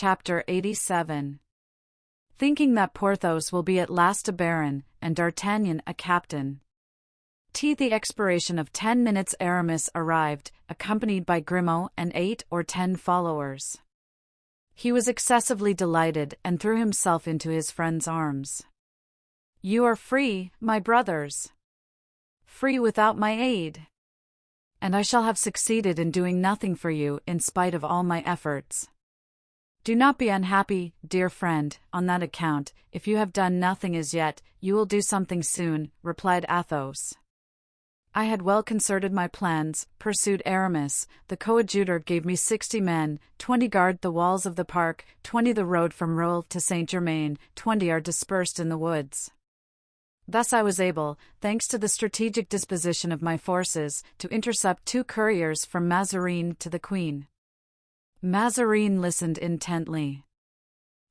Chapter 87. Thinking that Porthos will be at last a baron, and D'Artagnan a captain. The expiration of 10 minutes Aramis arrived, accompanied by Grimaud and 8 or 10 followers. He was excessively delighted and threw himself into his friend's arms. "You are free, my brothers. Free without my aid. And I shall have succeeded in doing nothing for you in spite of all my efforts. Do not be unhappy, dear friend, on that account. If you have done nothing as yet, you will do something soon," replied Athos. "I had well concerted my plans," pursued Aramis. "The coadjutor gave me 60 men, 20 guard the walls of the park, 20 the road from Rouen to Saint-Germain, 20 are dispersed in the woods. Thus I was able, thanks to the strategic disposition of my forces, to intercept 2 couriers from Mazarin to the Queen." Mazarin listened intently.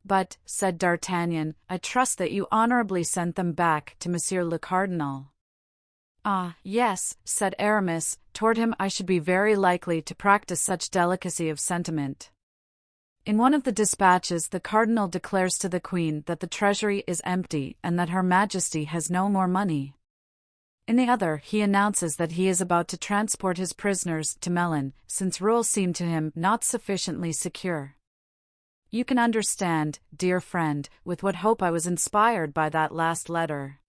"But," said D'Artagnan, "I trust that you honorably sent them back to Monsieur le Cardinal." "Ah, yes," said Aramis, "toward him I should be very likely to practice such delicacy of sentiment. In one of the dispatches the cardinal declares to the Queen that the treasury is empty and that Her Majesty has no more money. In the other he announces that he is about to transport his prisoners to Melun, since Rouen seemed to him not sufficiently secure. You can understand, dear friend, with what hope I was inspired by that last letter.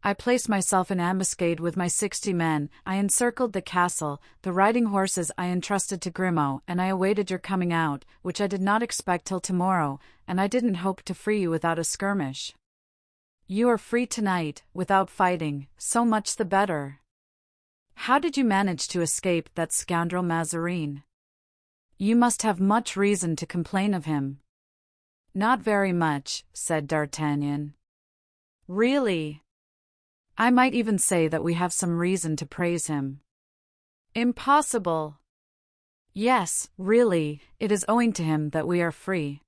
I placed myself in ambuscade with my 60 men, I encircled the castle, the riding horses I entrusted to Grimaud, and I awaited your coming out, which I did not expect till tomorrow, and I didn't hope to free you without a skirmish. You are free tonight, without fighting, so much the better. How did you manage to escape that scoundrel Mazarin? You must have much reason to complain of him." "Not very much," said D'Artagnan. "Really? I might even say that we have some reason to praise him." "Impossible." "Yes, really, it is owing to him that we are free."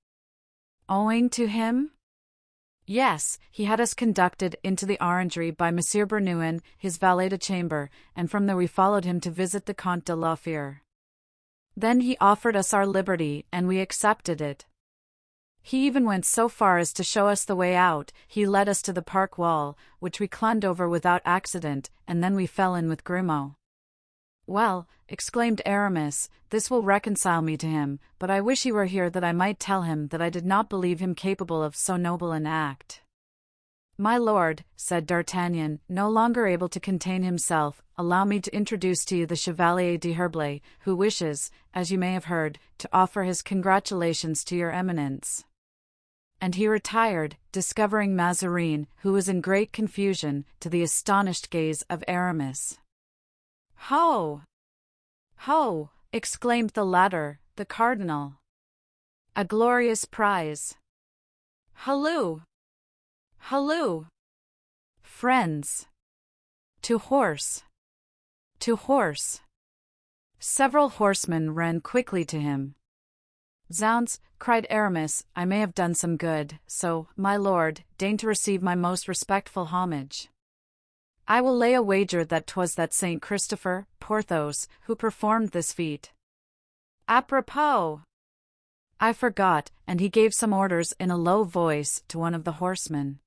"Owing to him?" "Yes, he had us conducted into the orangery by Monsieur Bernouin, his valet de chambre, and from there we followed him to visit the Comte de la Fère. Then he offered us our liberty, and we accepted it. He even went so far as to show us the way out. He led us to the park wall, which we climbed over without accident, and then we fell in with Grimaud." "Well," exclaimed Aramis, "this will reconcile me to him, but I wish he were here that I might tell him that I did not believe him capable of so noble an act." "My lord," said D'Artagnan, no longer able to contain himself, "allow me to introduce to you the Chevalier d'Herblay, who wishes, as you may have heard, to offer his congratulations to your eminence." And he retired, discovering Mazarin, who was in great confusion, to the astonished gaze of Aramis. "Ho! Ho!" exclaimed the latter, "the cardinal! A glorious prize! Halloo! Halloo! Friends! To horse! To horse!" Several horsemen ran quickly to him. "Zounds!" cried Aramis, "I may have done some good, so, my lord, deign to receive my most respectful homage. I will lay a wager that 'twas that Saint Christopher, Porthos, who performed this feat. Apropos! I forgot," and he gave some orders in a low voice to one of the horsemen.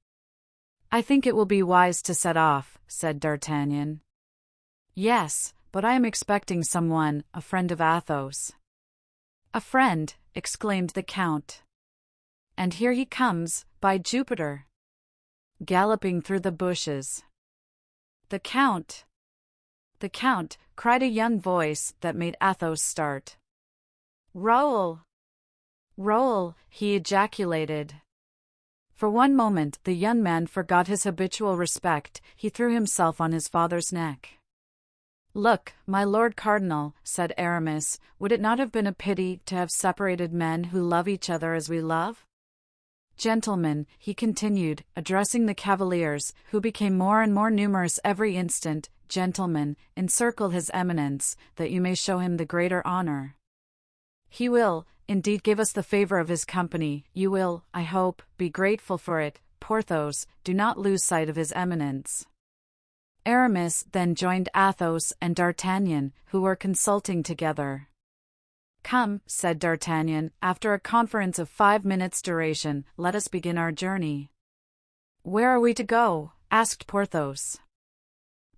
"I think it will be wise to set off," said D'Artagnan. "Yes, but I am expecting someone, a friend of Athos." "A friend!" exclaimed the Count. "And here he comes, by Jupiter!" Galloping through the bushes. "The Count! The Count!" cried a young voice that made Athos start. "Raoul! Raoul!" he ejaculated. For one moment the young man forgot his habitual respect, he threw himself on his father's neck. "Look, my Lord Cardinal," said Aramis, "would it not have been a pity to have separated men who love each other as we love? Gentlemen," he continued, addressing the cavaliers, who became more and more numerous every instant, "gentlemen, encircle his eminence, that you may show him the greater honor. He will, indeed, give us the favor of his company. You will, I hope, be grateful for it. Porthos, do not lose sight of his eminence." Aramis then joined Athos and D'Artagnan, who were consulting together. Come, said D'Artagnan, after a conference of 5 minutes' duration, let us begin our journey. Where are we to go? Asked Porthos.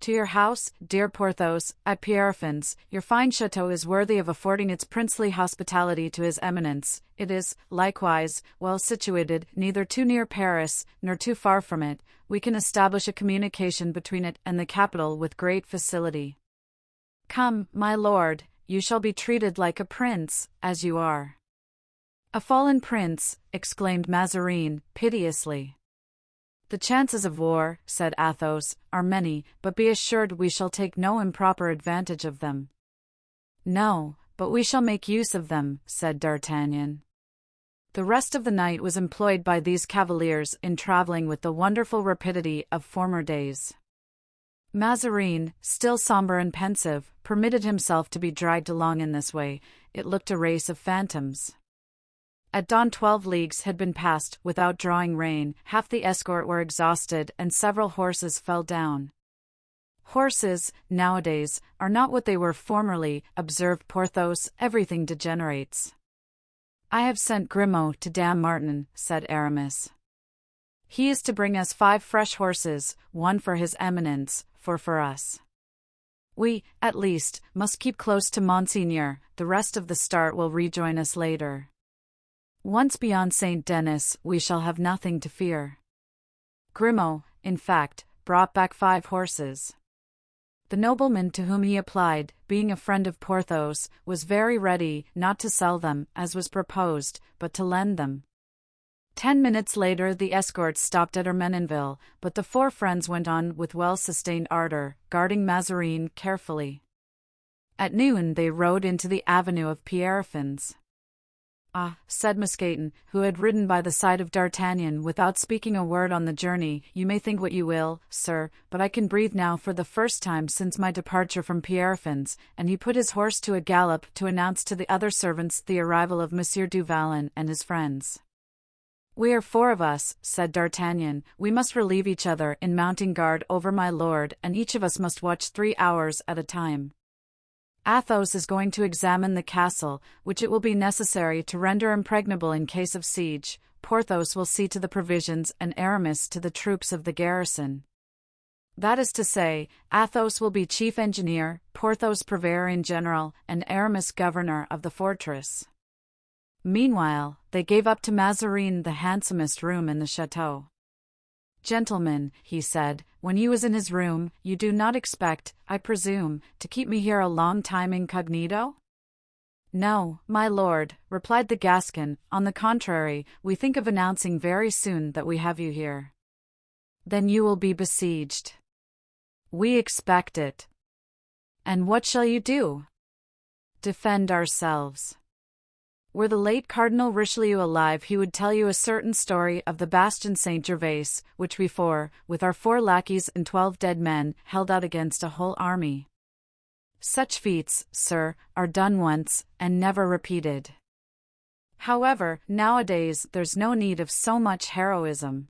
To your house, dear Porthos, at Pierrefonds. Your fine chateau is worthy of affording its princely hospitality to his eminence. It is, likewise, well situated, neither too near Paris, nor too far from it. We can establish a communication between it and the capital with great facility. Come, my lord, you shall be treated like a prince, as you are. A fallen prince, exclaimed Mazarin, piteously. The chances of war, said Athos, are many, but be assured we shall take no improper advantage of them. No, but we shall make use of them, said D'Artagnan. The rest of the night was employed by these cavaliers in travelling with the wonderful rapidity of former days. Mazarin, still sombre and pensive, permitted himself to be dragged along in this way. It looked a race of phantoms. At dawn 12 leagues had been passed without drawing rein, half the escort were exhausted, and several horses fell down. Horses, nowadays, are not what they were formerly, observed Porthos. Everything degenerates. I have sent Grimaud to Dame Martin, said Aramis. He is to bring us 5 fresh horses, one for his eminence, 4 for us. We, at least, must keep close to Monseigneur. The rest of the start will rejoin us later. Once beyond Saint Denis, we shall have nothing to fear. Grimaud, in fact, brought back 5 horses. The nobleman to whom he applied, being a friend of Porthos, was very ready, not to sell them, as was proposed, but to lend them. 10 minutes later the escort stopped at Armenonville, but the 4 friends went on with well-sustained ardor, guarding Mazarin carefully. At noon they rode into the avenue of Pierrefonds. Ah, said Mousqueton, who had ridden by the side of D'Artagnan without speaking a word on the journey, you may think what you will, sir, but I can breathe now for the first time since my departure from Pierrefonds, and he put his horse to a gallop to announce to the other servants the arrival of Monsieur du Vallon and his friends. We are 4 of us, said D'Artagnan. We must relieve each other in mounting guard over my lord, and each of us must watch 3 hours at a time. Athos is going to examine the castle, which it will be necessary to render impregnable in case of siege. Porthos will see to the provisions and Aramis to the troops of the garrison. That is to say, Athos will be chief engineer, Porthos purveyor in general, and Aramis governor of the fortress. Meanwhile, they gave up to Mazarin the handsomest room in the chateau. Gentlemen, he said, when he was in his room, you do not expect, I presume, to keep me here a long time incognito? No, my lord, replied the Gascon, on the contrary, we think of announcing very soon that we have you here. Then you will be besieged. We expect it. And what shall you do? Defend ourselves. Were the late Cardinal Richelieu alive, he would tell you a certain story of the Bastion Saint-Gervais, which we 4, with our 4 lackeys and 12 dead men, held out against a whole army. Such feats, sir, are done once, and never repeated. However, nowadays there's no need of so much heroism.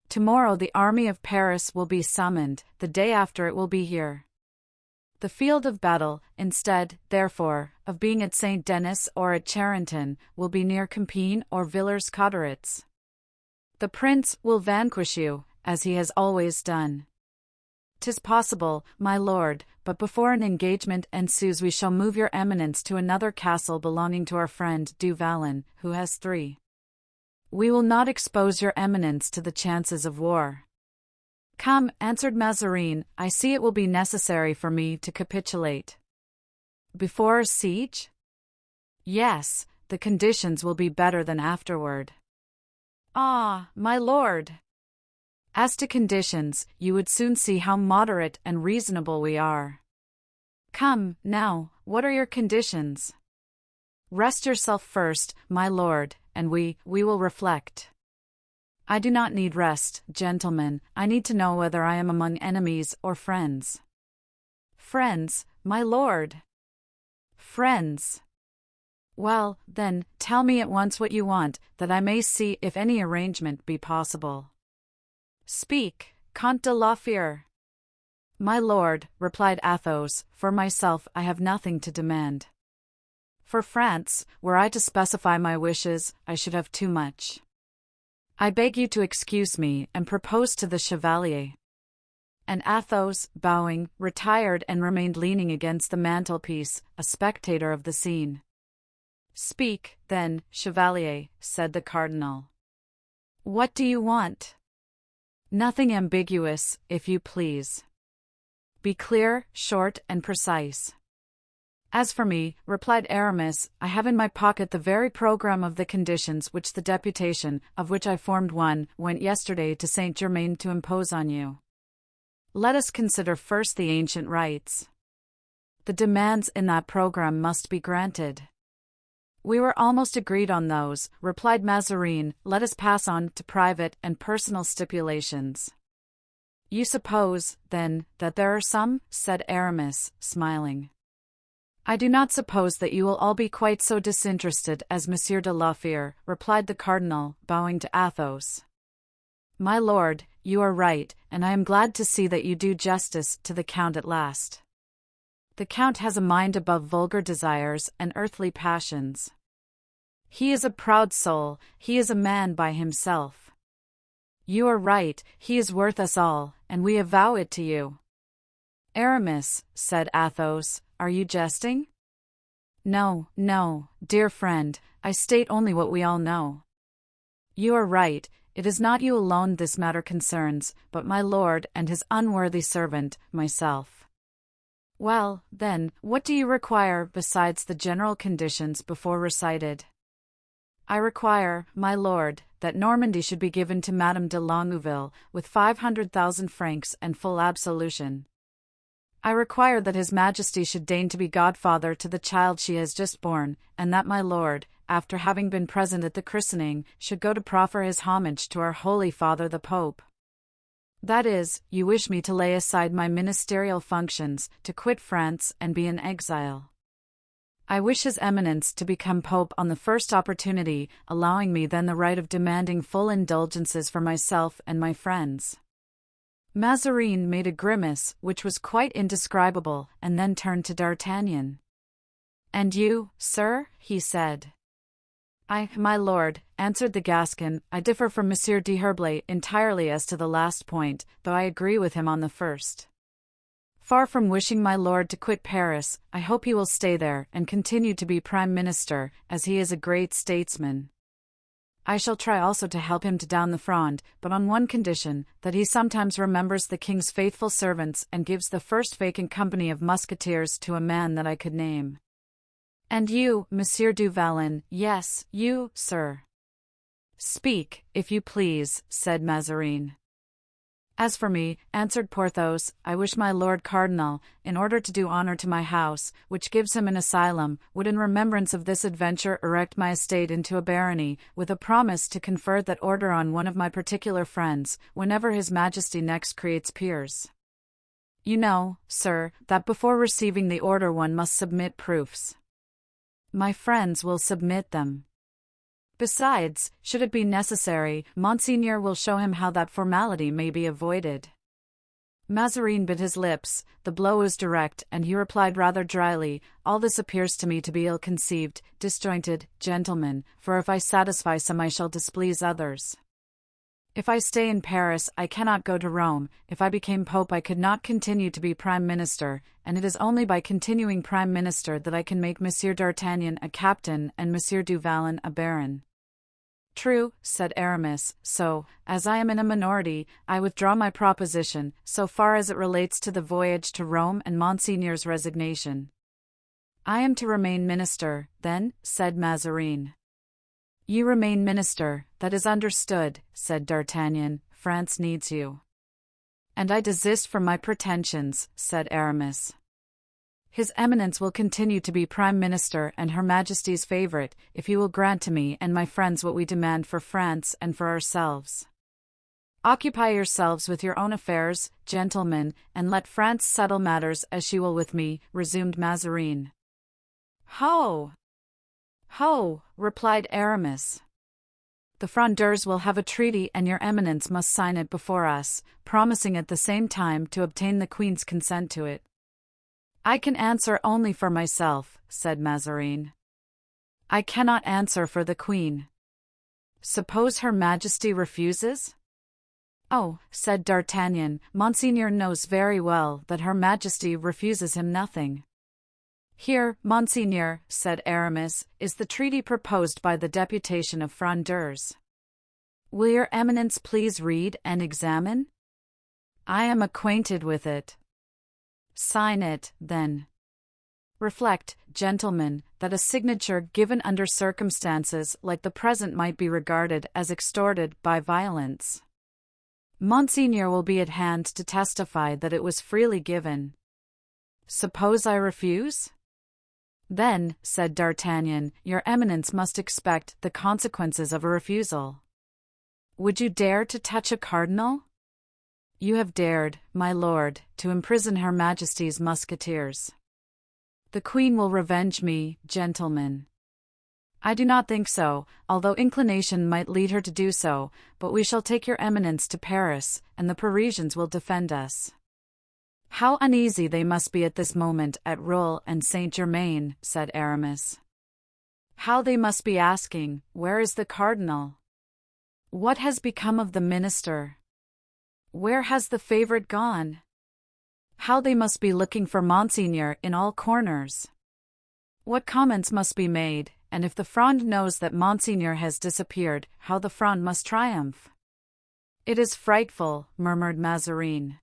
Tomorrow the army of Paris will be summoned, the day after it will be here. The field of battle, instead, therefore, of being at Saint Denis or at Charenton, will be near Compiègne or Villers-Cotterets. The prince will vanquish you, as he has always done. 'Tis possible, my lord, but before an engagement ensues we shall move your eminence to another castle belonging to our friend du Vallon, who has 3. We will not expose your eminence to the chances of war. Come, answered Mazarin, I see it will be necessary for me to capitulate. Before a siege? Yes, the conditions will be better than afterward. Ah, my lord! As to conditions, you would soon see how moderate and reasonable we are. Come, now, what are your conditions? Rest yourself first, my lord, and we will reflect. I do not need rest, gentlemen, I need to know whether I am among enemies or friends. Friends, my lord. Friends. Well, then, tell me at once what you want, that I may see if any arrangement be possible. Speak, Comte de la Fère. My lord, replied Athos, for myself I have nothing to demand. For France, were I to specify my wishes, I should have too much. I beg you to excuse me and propose to the Chevalier." And Athos, bowing, retired and remained leaning against the mantelpiece, a spectator of the scene. "Speak, then, Chevalier," said the cardinal. "What do you want?" "Nothing ambiguous, if you please. Be clear, short, and precise." "As for me," replied Aramis, "I have in my pocket the very programme of the conditions which the deputation, of which I formed one, went yesterday to Saint-Germain to impose on you. Let us consider first the ancient rights. The demands in that programme must be granted." "We were almost agreed on those," replied Mazarin. "Let us pass on to private and personal stipulations." "You suppose, then, that there are some?" said Aramis, smiling. "I do not suppose that you will all be quite so disinterested as Monsieur de la Fère," replied the cardinal, bowing to Athos. "My lord, you are right, and I am glad to see that you do justice to the Count at last. The Count has a mind above vulgar desires and earthly passions. He is a proud soul, he is a man by himself. You are right, he is worth us all, and we avow it to you." "Aramis," said Athos, "are you jesting?" "No, no, dear friend, I state only what we all know." "You are right, it is not you alone this matter concerns, but my lord and his unworthy servant, myself." "Well, then, what do you require besides the general conditions before recited?" "I require, my lord, that Normandy should be given to Madame de Longueville, with 500,000 francs and full absolution. I require that His Majesty should deign to be godfather to the child she has just born, and that my lord, after having been present at the christening, should go to proffer his homage to our Holy Father the Pope. That is, you wish me to lay aside my ministerial functions, to quit France and be in exile. I wish His Eminence to become Pope on the first opportunity, allowing me then the right of demanding full indulgences for myself and my friends." Mazarin made a grimace which was quite indescribable, and then turned to D'Artagnan. "And you, sir?" he said. My lord," answered the Gascon, "I differ from Monsieur d'Herblay entirely as to the last point, though I agree with him on the first. Far from wishing my lord to quit Paris, I hope he will stay there and continue to be Prime Minister, as he is a great statesman. I shall try also to help him to down the Fronde, but on one condition, that he sometimes remembers the king's faithful servants and gives the first vacant company of musketeers to a man that I could name." "And you, Monsieur du Vallon, yes, you, sir." "Speak, if you please," said Mazarin. "As for me," answered Porthos, "I wish my Lord Cardinal, in order to do honor to my house, which gives him an asylum, would in remembrance of this adventure erect my estate into a barony, with a promise to confer that order on one of my particular friends, whenever His Majesty next creates peers. You know, sir, that before receiving the order one must submit proofs. My friends will submit them. Besides, should it be necessary, Monseigneur will show him how that formality may be avoided." Mazarin bit his lips, the blow was direct, and he replied rather dryly, "All this appears to me to be ill-conceived, disjointed, gentlemen, for if I satisfy some I shall displease others. If I stay in Paris I cannot go to Rome, if I became Pope I could not continue to be Prime Minister, and it is only by continuing Prime Minister that I can make Monsieur d'Artagnan a captain and Monsieur du Vallon a baron." "True," said Aramis, "so, as I am in a minority, I withdraw my proposition, so far as it relates to the voyage to Rome and Monseigneur's resignation." "I am to remain minister, then?" said Mazarin. "You remain minister, that is understood," said D'Artagnan. "France needs you." "And I desist from my pretensions," said Aramis. "His Eminence will continue to be Prime Minister and Her Majesty's favourite, if he will grant to me and my friends what we demand for France and for ourselves. Occupy yourselves with your own affairs, gentlemen, and let France settle matters as she will with me," resumed Mazarin. "Ho! Ho!" replied Aramis. "The Frondeurs will have a treaty and your Eminence must sign it before us, promising at the same time to obtain the Queen's consent to it." "I can answer only for myself," said Mazarin. I cannot answer for the Queen. Suppose Her Majesty refuses? Oh, said D'Artagnan, Monseigneur knows very well that Her Majesty refuses him nothing. Here, Monseigneur, said Aramis, is the treaty proposed by the deputation of Frondeurs. Will your Eminence please read and examine? I am acquainted with it. Sign it, then. Reflect, gentlemen, that a signature given under circumstances like the present might be regarded as extorted by violence. Monseigneur will be at hand to testify that it was freely given. Suppose I refuse? Then, said D'Artagnan, your Eminence must expect the consequences of a refusal. Would you dare to touch a cardinal? You have dared, my lord, to imprison Her Majesty's musketeers. The Queen will revenge me, gentlemen. I do not think so, although inclination might lead her to do so, but we shall take your Eminence to Paris, and the Parisians will defend us. How uneasy they must be at this moment at Rouen and Saint-Germain, said Aramis. How they must be asking, where is the cardinal? What has become of the minister? Where has the favorite gone? How they must be looking for Monseigneur in all corners. What comments must be made, and if the Fronde knows that Monseigneur has disappeared, how the Fronde must triumph. It is frightful, murmured Mazarin.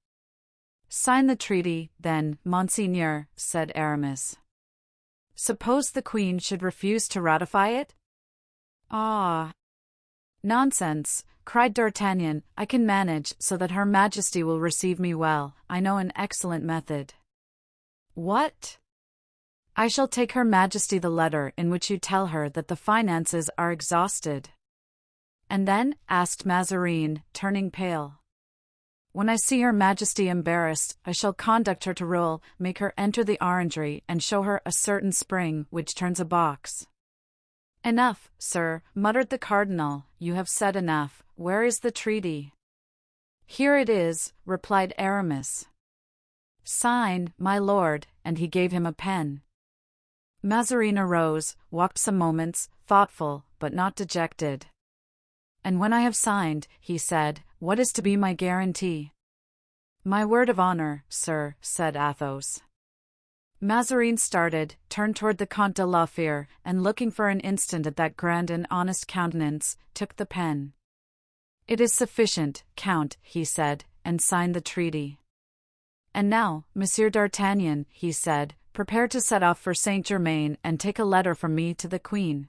Sign the treaty, then, Monseigneur, said Aramis. Suppose the Queen should refuse to ratify it? Ah! Nonsense, cried D'Artagnan, I can manage so that Her Majesty will receive me well, I know an excellent method. What? I shall take Her Majesty the letter in which you tell her that the finances are exhausted. And then? Asked Mazarin, turning pale. When I see Her Majesty embarrassed, I shall conduct her to Rouen, make her enter the orangery, and show her a certain spring which turns a box. Enough, sir, muttered the cardinal, you have said enough, where is the treaty? Here it is, replied Aramis. Sign, my lord, and he gave him a pen. Mazarin arose, walked some moments, thoughtful, but not dejected. And when I have signed, he said, what is to be my guarantee? My word of honor, sir, said Athos. Mazarin started, turned toward the Comte de la Fere, and looking for an instant at that grand and honest countenance, took the pen. It is sufficient, Count, he said, and signed the treaty. And now, Monsieur d'Artagnan, he said, prepare to set off for Saint-Germain and take a letter from me to the Queen.